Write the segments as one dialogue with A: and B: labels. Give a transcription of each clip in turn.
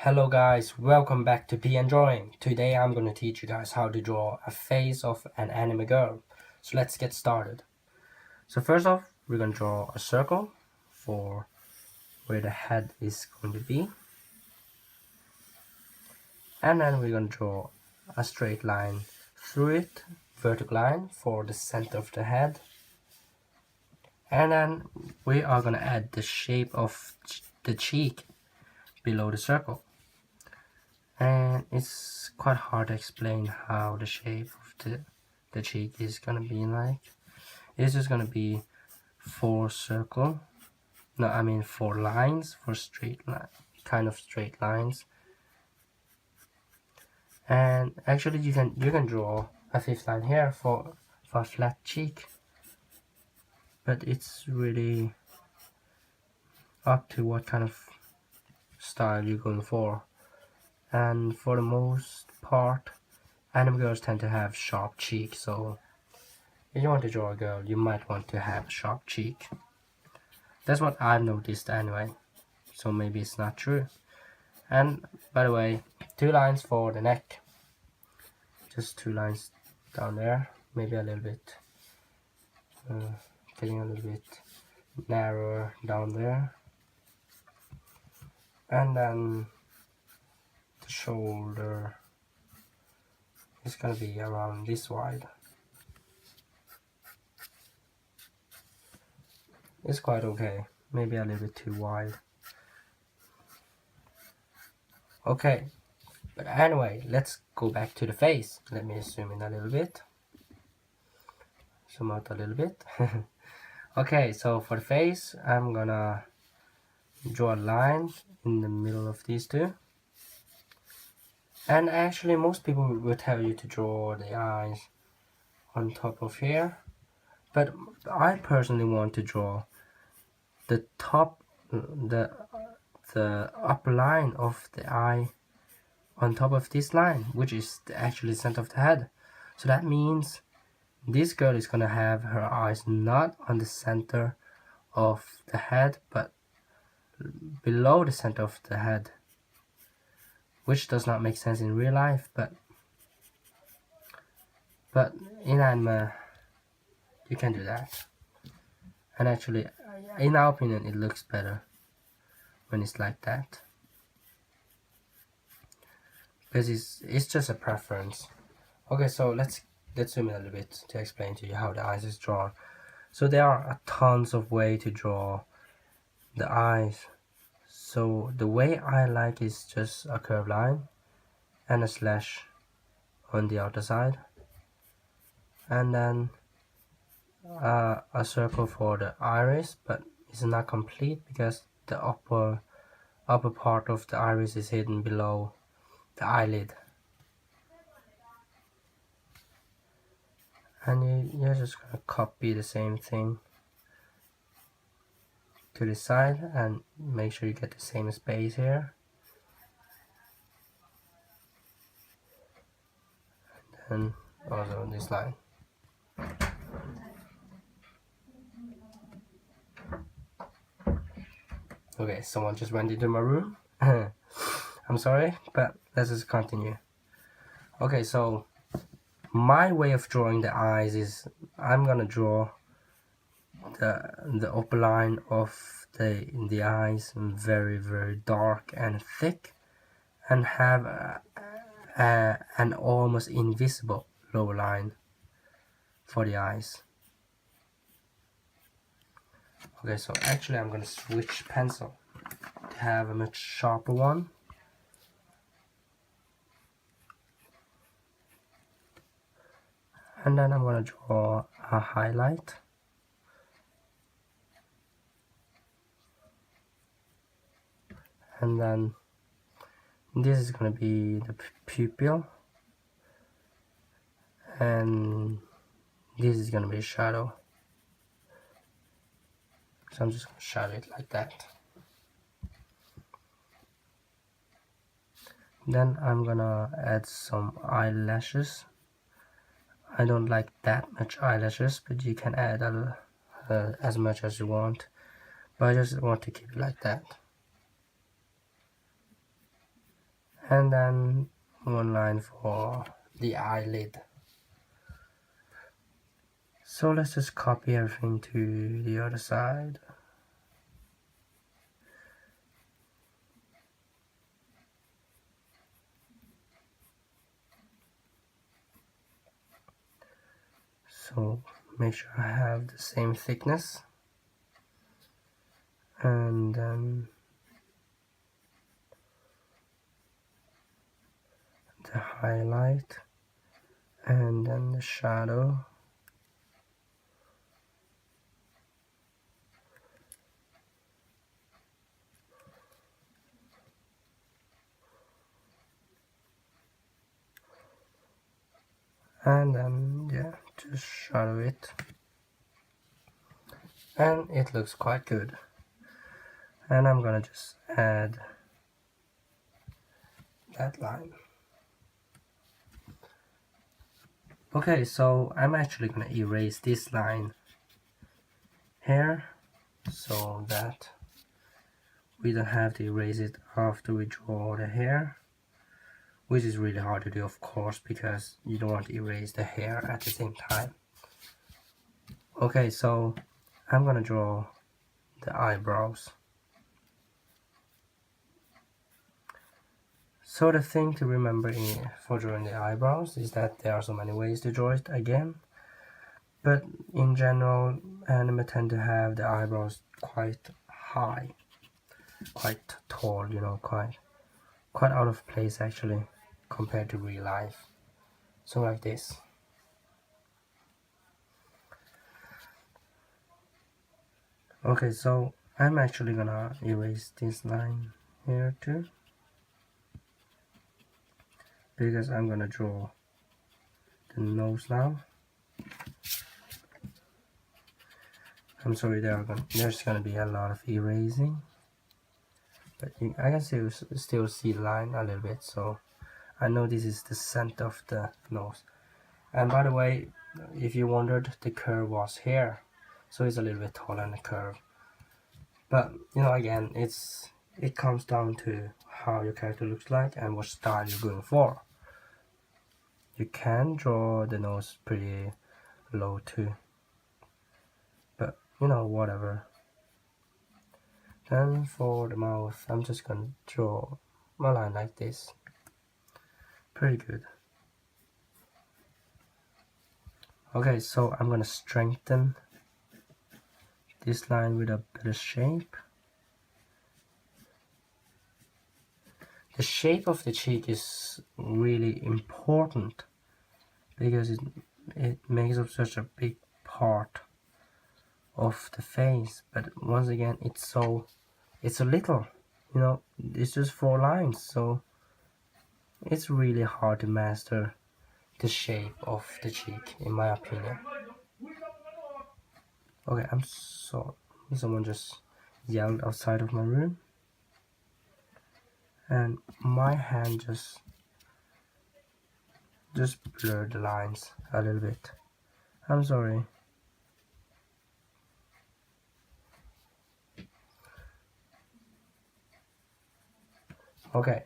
A: Hello guys, welcome back to PN Drawing. Today I'm going to teach you guys how to draw a face of an anime girl. So let's get started. So first off, we're going to draw a circle for where the head is going to be. And then we're going to draw a straight line through it, vertical line for the center of the head. And then we are going to add the shape of the cheek below the circle. And it's quite hard to explain how the shape of the cheek is gonna be like. It's just gonna be four lines, four straight line, kind of straight lines. And actually you can draw a fifth line here for a flat cheek, but it's really up to what kind of style you're going for. And for the most part, anime girls tend to have sharp cheeks, so if you want to draw a girl, you might want to have a sharp cheek. That's what I've noticed anyway, so maybe it's not true. And by the way, 2 lines for the neck. Just 2 lines down there, maybe a little bit, getting a little bit narrower down there. And then the shoulder is gonna be around this wide. It's quite okay, maybe a little bit too wide. Okay, but anyway, let's go back to the face. Let me zoom in a little bit. Zoom out a little bit. Okay, so for the face, I'm gonna draw a line in the middle of these two. And actually, most people will tell you to draw the eyes on top of here. But I personally want to draw the top, the upper line of the eye on top of this line, which is actually the center of the head. So that means this girl is gonna have her eyes not on the center of the head, but below the center of the head, which does not make sense in real life, but in anime you can do that. And actually, in our opinion, it looks better when it's like that, because it's just a preference. Okay, so let's zoom in a little bit to explain to you how the eyes is drawn. So there are tons of ways to draw the eyes. So the way I like is just a curved line and a slash on the outer side, and then a circle for the iris, but it's not complete because the upper part of the iris is hidden below the eyelid. And you're just gonna copy the same thing to the side and make sure you get the same space here. And also on this line. Okay, someone just went into my room. I'm sorry, but let's just continue. Okay, so my way of drawing the eyes is I'm gonna draw the upper line of the eyes very dark and thick, and have an almost invisible lower line for the eyes. Okay, so actually I'm gonna switch pencil to have a much sharper one. And then I'm gonna draw a highlight. And then this is gonna be the pupil. And this is gonna be a shadow. So I'm just gonna shadow it like that. Then I'm gonna add some eyelashes. I don't like that much eyelashes, but you can add as much as you want. But I just want to keep it like that. and then one line for the eyelid. So let's just copy everything to the other side. So make sure I have the same thickness, and then the highlight, and then the shadow. And then yeah, just shadow it, and it looks quite good. And I'm gonna just add that line. Okay, so I'm actually gonna erase this line here so that we don't have to erase it after we draw the hair, which is really hard to do, of course, because you don't want to erase the hair at the same time. Okay, so I'm gonna draw the eyebrows. So the thing to remember for drawing the eyebrows is that there are so many ways to draw it again, but in general anime tend to have the eyebrows quite high, quite tall, you know, quite out of place actually compared to real life. So like this. Okay, so I'm actually gonna erase this line here too, because I'm gonna draw the nose now. I'm sorry, there's gonna be a lot of erasing, but I can still see the line a little bit, so I know this is the center of the nose. And by the way, if you wondered, the curve was here, so it's a little bit taller than the curve. But you know, again, it comes down to how your character looks like and what style you're going for. You can draw the nose pretty low too, but you know, whatever. Then for the mouth, I'm just gonna draw a line like this. Pretty good. Okay, so I'm gonna strengthen this line with a better shape. The shape of the cheek is really important because it makes up such a big part of the face, but once again it's so little, you know, it's just 4 lines, so it's really hard to master the shape of the cheek in my opinion. Okay, I'm sorry, someone just yelled outside of my room and my hand just blurred the lines a little bit. I'm sorry. Okay,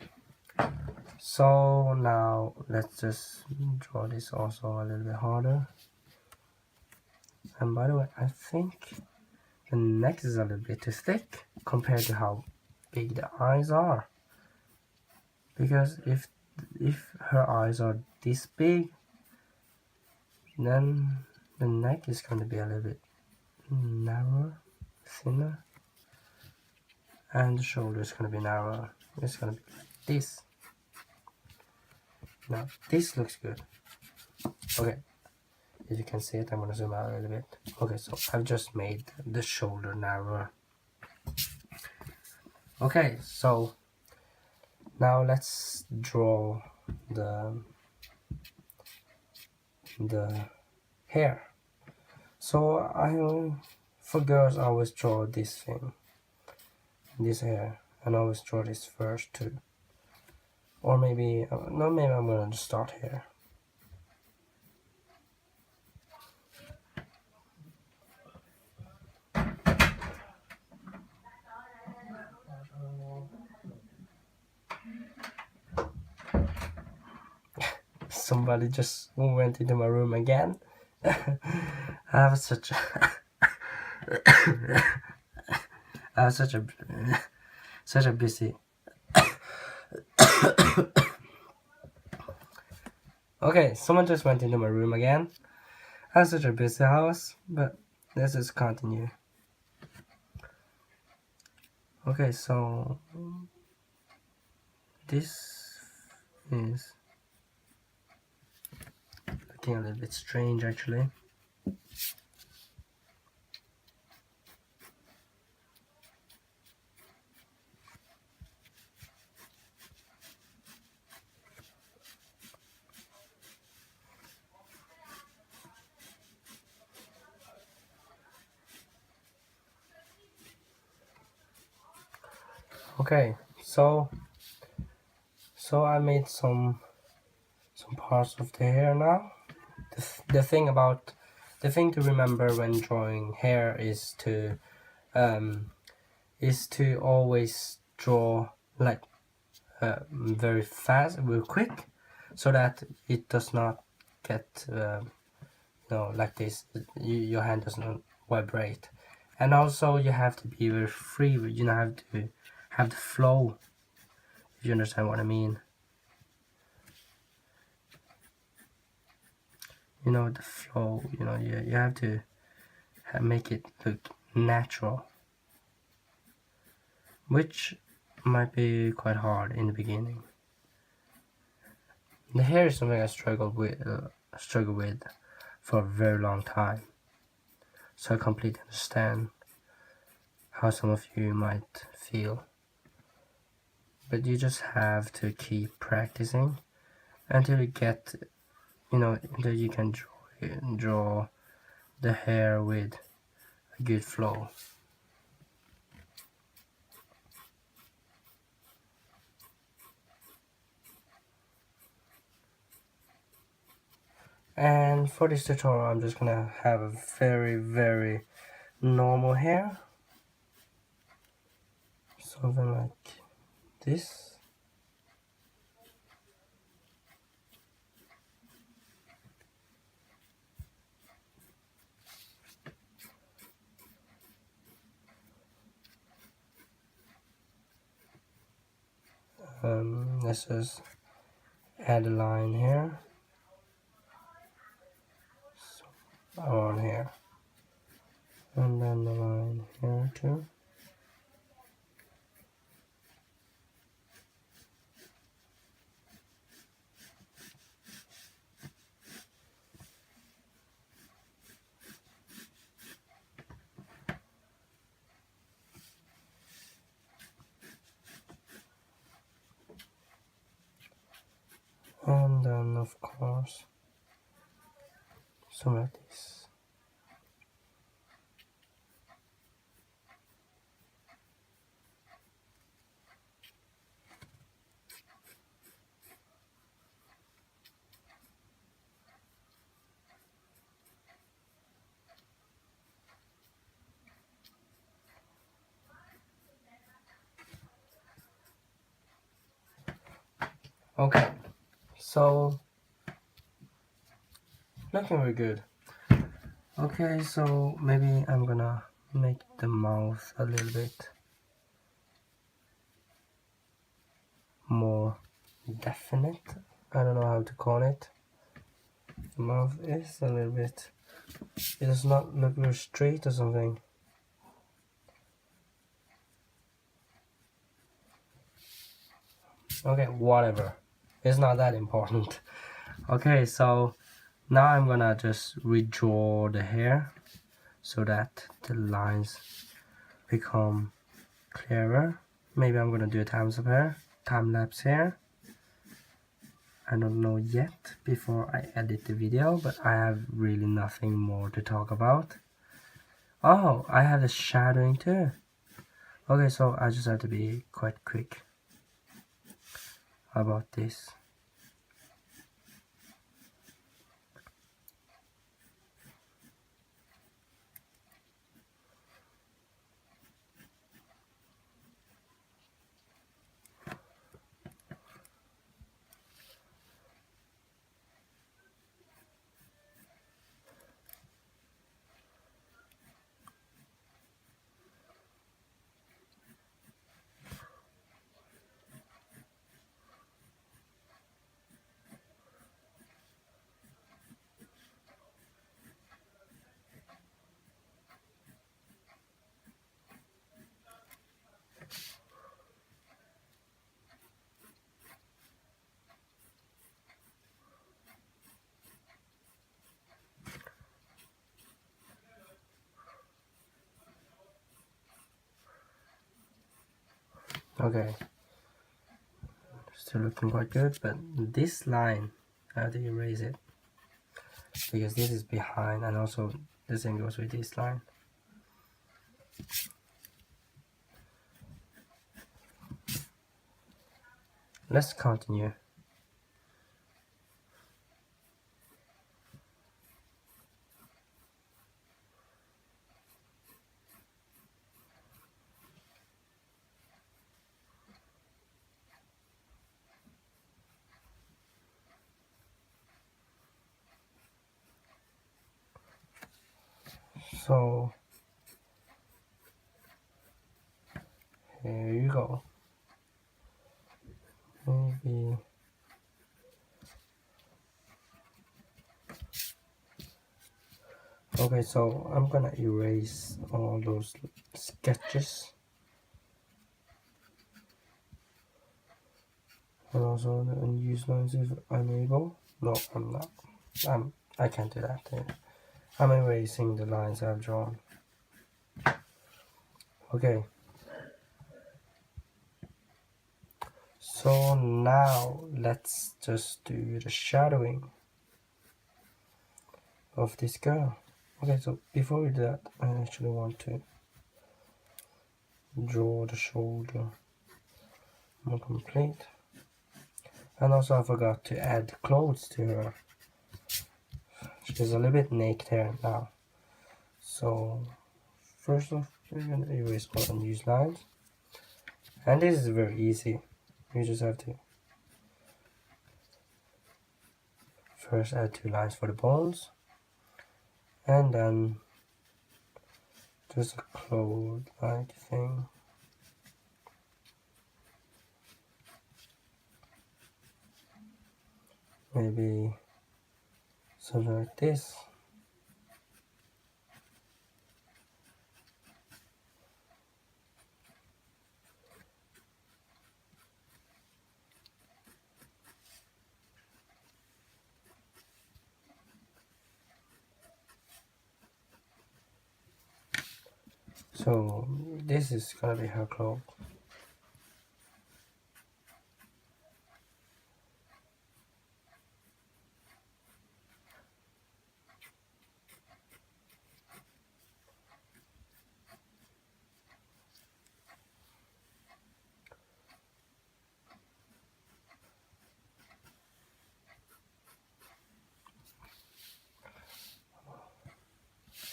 A: so now let's just draw this also a little bit harder. And by the way, I think the neck is a little bit too thick compared to how big the eyes are. Because if her eyes are this big, then the neck is going to be a little bit narrower, thinner, and the shoulder is going to be narrower. It's going to be like this. Now this looks good. Okay, if you can see it, I'm going to zoom out a little bit. Okay, so I've just made the shoulder narrower. Okay, so now let's draw the hair. So for girls I always draw this thing, this hair, and I always draw this first too. Or maybe, no, maybe I'm gonna start here. somebody just went into my room again. I have such I have such a busy okay, someone just went into my room again. I have such a busy house, but let's just continue. Okay, so this is looking a little bit strange actually. Okay, so I made some parts of the hair now. The thing to remember when drawing hair is to always draw like very fast, very quick, so that it does not get like this. Your hand does not vibrate, and also you have to be very free. You have to have the flow. If you understand what I mean. The flow. You have to make it look natural, which might be quite hard in the beginning. The hair is something I struggled with for a very long time, so I completely understand how some of you might feel. But you just have to keep practicing until you get, until you can draw the hair with a good flow. And for this tutorial, I'm just gonna have a very, very normal hair. Something like this. Let's just add a line here. On here, and then the line here too. And then of course some like this. Okay, so looking very good. Okay, so maybe I'm gonna make the mouth a little bit more definite. I don't know how to call it. The mouth is a little bit, it does not look very straight or something. Okay, whatever, it's not that important. Okay, so now I'm gonna just redraw the hair so that the lines become clearer. Maybe I'm gonna do a time lapse here. I don't know yet before I edit the video, but I have really nothing more to talk about. Oh, I have the shadowing too. Okay, so I just have to be quite quick about this. Okay, still looking quite good, but this line, I have to erase it because this is behind, and also the same goes with this line. Let's continue. So here you go. Maybe okay, so I'm gonna erase all those sketches and also the unused lines if I'm able. No, I'm not. I can't do that. I'm erasing the lines I've drawn. Okay. So now let's just do the shadowing of this girl. Okay, so before we do that, I actually want to draw the shoulder more complete. And also I forgot to add clothes to her. She's a little bit naked here now. So first off, we're gonna erase all unused lines. And this is very easy. You just have to first add 2 lines for the bones. And then just a cloth like thing. Maybe something like this. So this is gonna be her cloth.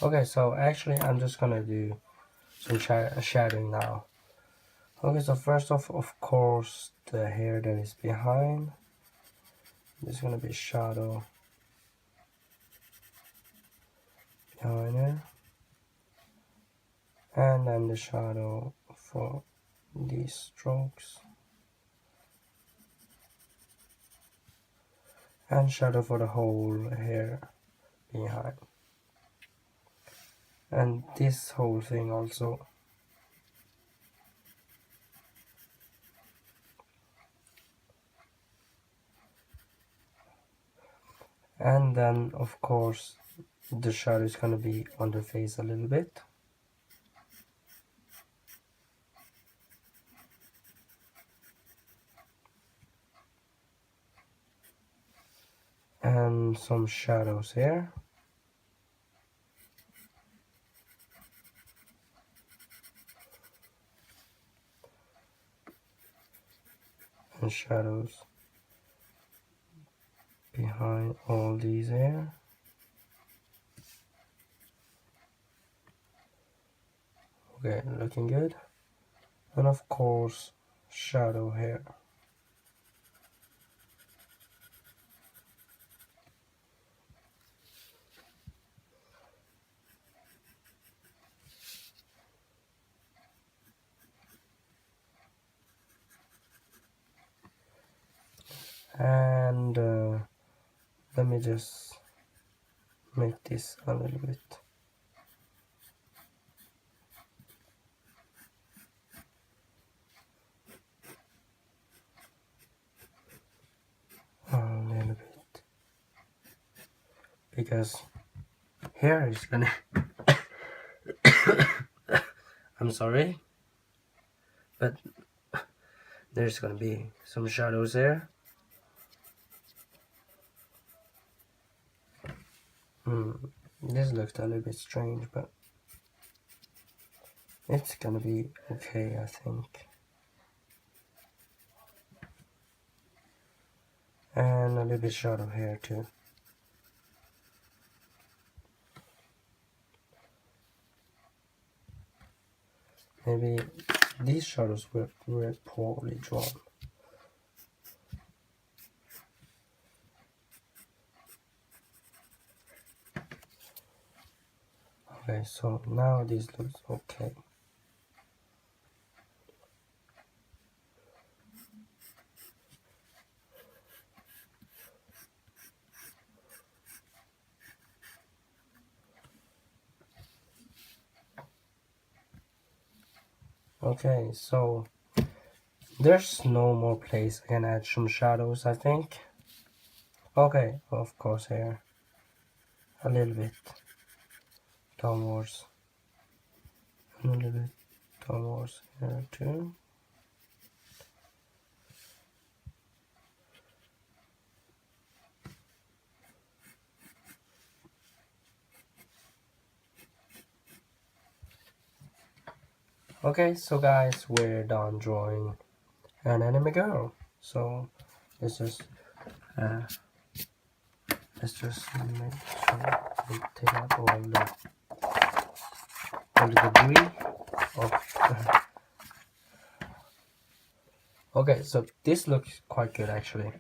A: Okay, so actually I'm just gonna do some shadowing now. Okay, so first off, of course, the hair that is behind. There's gonna be a shadow behind her. And then the shadow for these strokes. And shadow for the whole hair behind. And this whole thing also. And then of course the shadow is gonna be on the face a little bit. And some shadows here. And shadows behind all these here. Okay, looking good. And of course, shadow here. And let me just make this a little bit. A little bit. Because here is gonna I'm sorry, but there's gonna be some shadows there. This looked a little bit strange, but it's gonna be okay, I think. And a little bit shadow here too. Maybe these shadows were poorly drawn. Okay, so now this looks okay. Okay, so there's no more place I can add some shadows, I think. Okay, of course here. A little bit downwards. And a little bit downwards here too. Okay, so guys, we're done drawing an anime girl. So let's just make sure we take out all the debris of okay, so this looks quite good actually.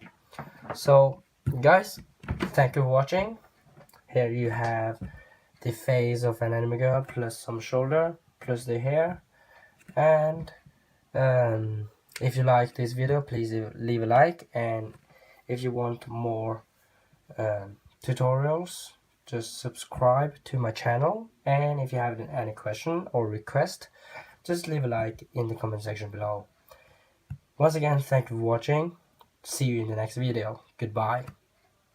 A: So guys, thank you for watching. Here you have the face of an anime girl plus some shoulder plus the hair. And if you like this video, please leave a like, and if you want more tutorials, just subscribe to my channel. And if you have any question or request, just leave a like in the comment section below. Once again, thank you for watching. See you in the next video. Goodbye.